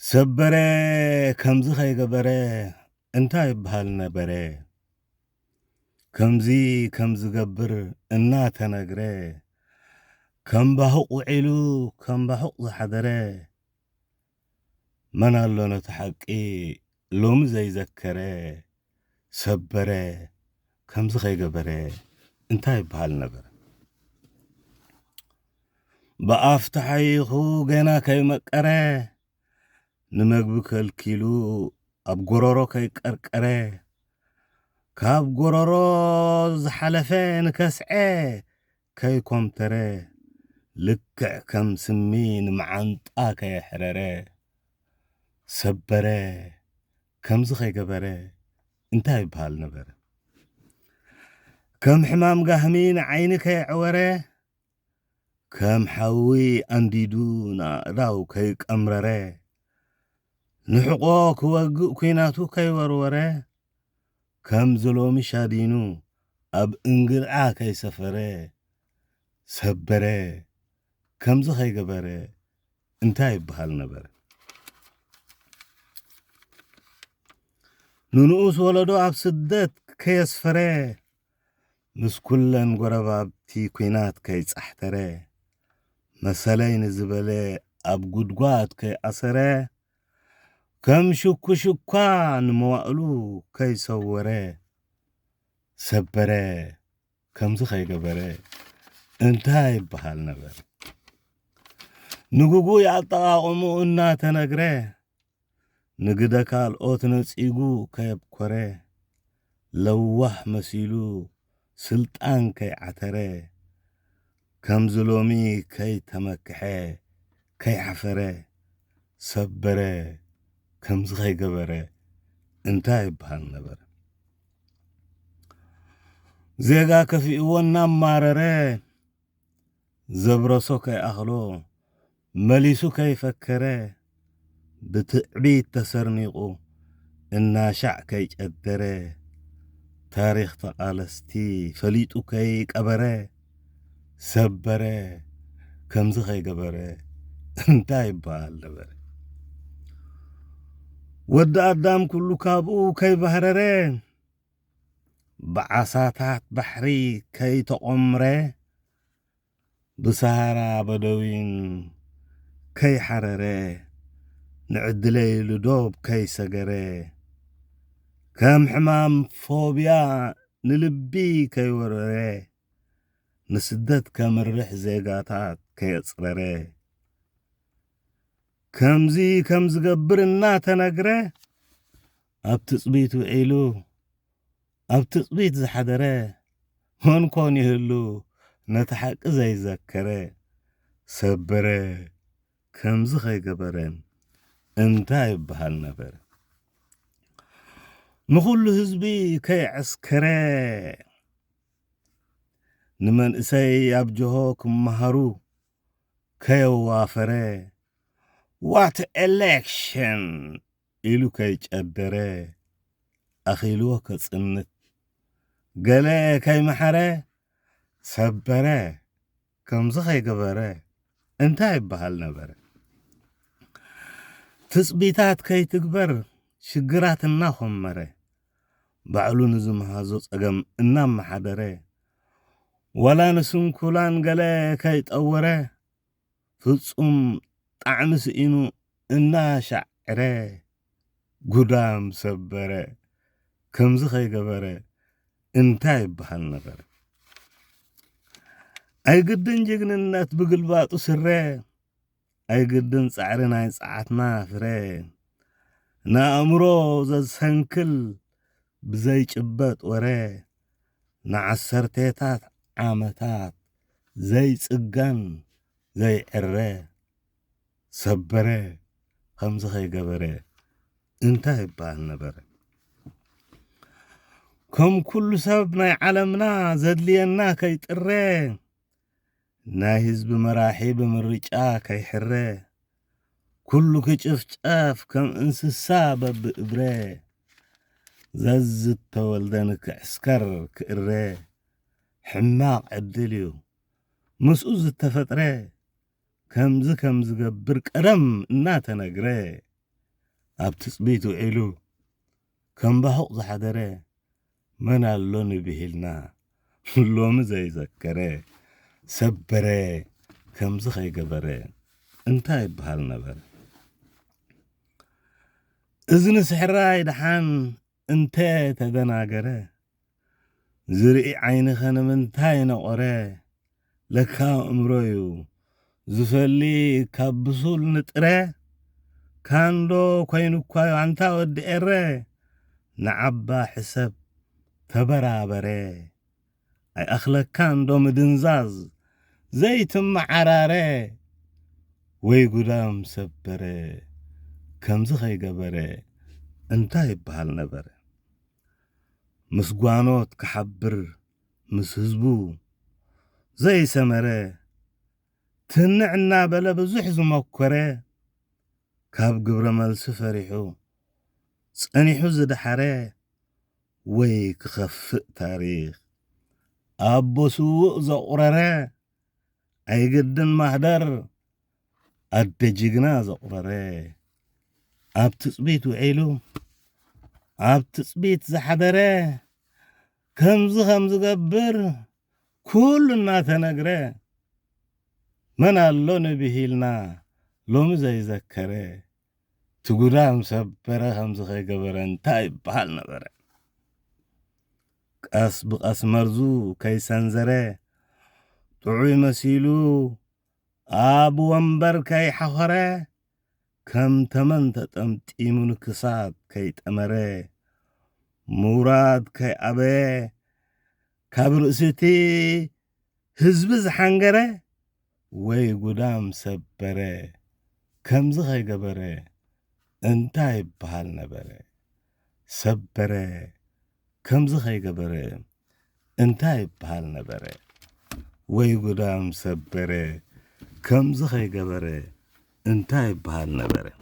ሰበረ ከምዝ ኸይገበረ እንታይ ይበሃል ነበረ ከምዝ ገብር እናተነግረ ከም ባሁቕ ውዒሉ ከም ባሁቕ ዝሓደረ መን ኣሎ ነቲ ሓቂ ሎሚ ዘይዘከረ ሰበረ ከምዝ ኸይገበረ እንታይ ይበሃል ነበረ በኣፍ ተሓይኹ ገና ከይመቀረ ንመግቢ ከልኪሉ ኣብ ጎሮሮ ከይቀርቀረ ካብ ጎሮሮ ዝሓለፈ ንከስዐ ከይኮምተረ ልክዕ ከም ስሚ ንመዓንጣ ከየሕረረ ሰበረ ከምዝ ኸይገበረ እንታይ ይበሃል ነበረ ከም ሕማም ጋህሚ ንዓይኒ ከየዕወረ ከም ሓዊ አንዲዱ ናእዳው ከይቀምረረ ንሕቆ ክወግእ ኩናቱ ከይወርወረ ከም ዝሎሚ ሻዲኑ ኣብ እንግልዓ ከይሰፈረ ሰበረ ከምዝ ኸይገበረ እንታይ ይበሃል ነበረ ንንኡስ ወለዶ ኣብ ስደት ከየስፈረ ምስ ኩለን ጐረባብቲ ኩናት ከይጻሕተረ መሰለይ ንዝበለ ኣብ ጉድጓድ ከይኣሰረ ከም ሽኩሽኳ ንመዋእሉ ከይሰወረ ሰበረ ከምዝ ኸይገበረ እንታይ ይበሃል ነበር ንጉጉይ ኣጠቓቕሙ እናተነግረ ንግደ ካልኦት ነጺጉ ከየብኰረ ለዋህ መሲሉ ስልጣን ከይዓተረ ከምዝ ሎሚ ከይተመክሐ ከይሓፈረ ሰበረ ከምዝ ኸይገበረ እንታይ ይበሃል ነበረ ዜጋ ከፊእዎ እናማረረ ዘብረሶ ከይኣኽሎ መሊሱ ከይፈከረ ብትዕቢት ተሰርኒቑ እናሻዕ ከይጨደረ ታሪኽ ተቓለስቲ ፈሊጡ ከይቀበረ ሰበረ ከምዝ ኸይገበረ እንታይ ይበሃል ነበረ ወዲ ኣዳም ኩሉ ካብኡ ከይባህረረ ብዓሳታት ባሕሪ ከይተቖምረ ብሳሃራ በደዊን ከይሓረረ ንዕድለይ ልዶብ ከይሰገረ ከም ሕማም ፎብያ ንልቢ ከይወረረ ንስደት ከምርሕ ዜጋታት ከየጽረረ ከም ዝገብር እናተነግረ ኣብ ትጽቢት ውዒሉ ኣብ ትጽቢት ዝሓደረ መንኮን ይህሉ ነቲ ሓቂ ዘይዘከረ ሰበረ ከምዝ ኸይገበረ እንታይ ይበሃል ነበር ንኹሉ ህዝቢ ከይዕስከረ ንመንእሰይ ኣብ ጆሆ ክመሃሩ ከየዋፈረ ዋት ኤሌክሽን ኢሉ ከይጨደረ ኣኺልዎ ከጽንት ገለ ከይመሐረ ሰበረ ከምዝ ኸይገበረ እንታይ ይበሃል ነበረ ትጽቢታት ከይትግበር ሽግራት እናኾመረ ባዕሉ ንዝመሃዞ ጸገም እናመሓደረ ወላ ንስንኩላን ገለ ከይጠወረ ፍጹም ጣዕሚ ስኢኑ እናሻዕረ ጉዳም ሰበረ ከምዝ ኸይገበረ እንታይ ይበሃል ነበረ ኣይግድን ጅግንነት ብግልባጡ ስረ ኣይግድን ጻዕሪ ናይ ጸዓትና ፍረ ንኣእምሮ ዘሰንክል ብዘይጭበጥ ወረ ንዓሰርቴታት ዓመታት ዘይጽገን ዘይዕረ ሰበረ ከምዝ ኸይገበረ እንታይ ይበሃል ነበረ ከም ኩሉ ሰብ ናይ ዓለምና ዘድልየና ከይጥረ ናይ ህዝቢ መራሒ ብምርጫ ከይሕረ ኩሉ ክጭፍጨፍ ከም እንስሳ በብእብረ ዘዝተወልደ ንክዕስከር ክእረ ሕማቕ ዕድል እዩ ምስኡ ዝተፈጥረ ከምዝ ገብር ቀደም እናተነግረ أبتصبيت وعلو كم بحق زحدره من اللون بهلنا لوم زي ذكره سبره كم زخي قبره انتاي بحال نبر إذن سحراي دحان انتاي تدناقره زرئي عيني خنمن تاي نقره لكا أمرويو زفلي كابسول نتره كاندو كوينو كوايو عنتا ود إره نعبا حسب تبرابره أي أخلق كاندو مدنزاز زيت معراره وي قدام سبره كم زخي قبره انتاي بحال نبره مسقوانوت كحبر مسهزبو زي سمره تنعنا بلا بزحز مكره كاب قبر ملس فريحو صنيحو زدحره وي كخفق تاريخ أبو سوء زقرره أي قدن مهدر أدجيقنا زقرره أبتصبيت وعيلو أبتصبيت زحدره كمز قبر كلنا تنقره من اللون بهيلنا لوم زي ذكره تقرام سبره خمز خي قبرن تايب بحال نبره قاس بقاس مرزو كي سنزره طعوي مسيلو أبو ومبر كي حخره كم تمن تتمتيمون كساد كي تمره مراد كي أبي كبرؤستي هزبز حنقره وي قدام سبره كم زخي قبره انتاي بحال نبره سبره كم زخي قبره انتاي بحال نبره وي قدام سبره كم زخي قبره انتاي بحال نبره